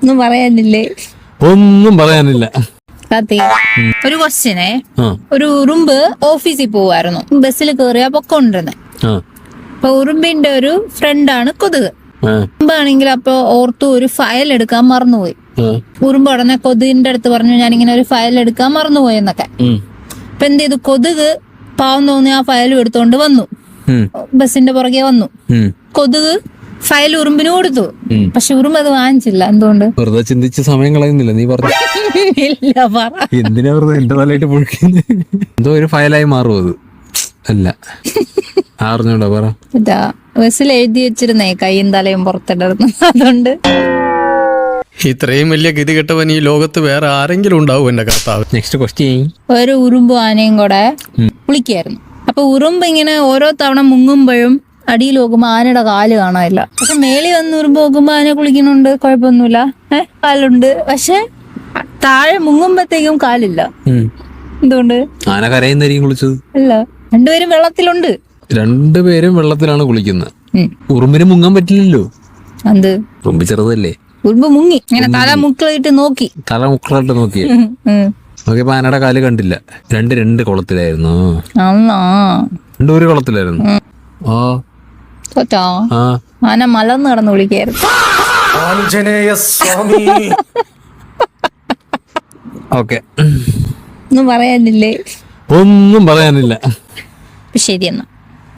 ഒന്നും പറയാനില്ലേ? ഒന്നും പറയാനില്ല. ഒരു ക്വസ്റ്റ്യനെ, ഒരു ഉറുമ്പ് ഓഫീസിൽ പോവായിരുന്നു. ബസ്സിൽ കയറിയാ പൊക്കോണ്ടിരുന്നെ. അപ്പൊ ഉറുമ്പിന്റെ ഒരു ഫ്രണ്ടാണ് കൊതുക്. ഉറുമ്പാണെങ്കിൽ അപ്പൊ ഓർത്തു ഒരു ഫയൽ എടുക്കാൻ മറന്നുപോയി. ഉറുമ്പ് ഉടനെ കൊതുകിന്റെ അടുത്ത് പറഞ്ഞു, ഞാനിങ്ങനെ ഒരു ഫയൽ എടുക്കാൻ മറന്നുപോയി എന്നൊക്കെ. അപ്പൊ എന്ത് ചെയ്തു? കൊതുക് പാവം തോന്നി ആ ഫയലും എടുത്തോണ്ട് വന്നു, ബസ്സിന്റെ പുറകെ വന്നു. കൊതുക് ഫയൽ ഉറുമ്പിന് കൊടുത്തു. പക്ഷെ ഉറുമ്പ് അത് വാങ്ങിച്ചില്ല. എന്തുകൊണ്ട്? വെറുതെ ചിന്തിച്ച് സമയം കളയുന്നില്ല നീ പറഞ്ഞു. ഇല്ല, പറ. എന്തിനാ വെറുതെ എന്റെ തലയിട്ട് പൊഴിക്കുന്നത്? എന്തോ ഒരു ഫയലായി മാറും അത്. അല്ല, അറിഞ്ഞോണ്ടാ പറ. ബസ്സിൽ എഴുതി വെച്ചിരുന്നേ കൈയും തലയും പുറത്തിടർന്നു. അതുകൊണ്ട് ഇത്രയും വലിയ ഗതി കെട്ടവൻ ഈ ലോകത്ത് വേറെ ആരെങ്കിലും ഉണ്ടാവും എന്റെ കർത്താവ്. Next question. ഒരു ഉറുമ്പും ആനയും കൂടെ കുളിക്കായിരുന്നു. അപ്പൊ ഉറുമ്പ് ഇങ്ങനെ ഓരോ തവണ മുങ്ങുമ്പോഴും അടിയിൽ നോക്കുമ്പോ ആനയുടെ കാല് കാണാനില്ല. പക്ഷെ മേളിൽ വന്ന് ഉറുമ്പ് നോക്കുമ്പോ ആന കുളിക്കുന്നുണ്ട്, കുഴപ്പമൊന്നുമില്ല, കാലുണ്ട്. പക്ഷെ താഴെ മുങ്ങുമ്പോഴത്തേക്കും കാലില്ല. എന്തുകൊണ്ട്? ആന കരയുന്നായിരിക്കും കുളിച്ചത്. അല്ല, രണ്ടുപേരും വെള്ളത്തിലുണ്ട്. രണ്ടുപേരും വെള്ളത്തിലാണ് കുളിക്കുന്നത്. ഉറുമ്പിന് മുങ്ങാൻ പറ്റില്ലല്ലോ. എന്ത്? ഉറുമ്പ് ചെറുതല്ലേ. ഉറുമ്പ് മുങ്ങി ഇങ്ങനെ തല മുക്കളായിട്ട് നോക്കി. തല മുക്കളായിട്ട് നോക്കി നോക്കിയപ്പോ ആനയുടെ കാല് കണ്ടില്ല. രണ്ട് കുളത്തിലായിരുന്നു. രണ്ടൊരു കുളത്തിലായിരുന്നു. ആന മലർന്ന് കിടന്ന് വിളിക്കായിരുന്നു. ഓക്കെ, ഒന്നും പറയാനില്ലേ? ഒന്നും പറയാനില്ല. ശരി എന്നാ.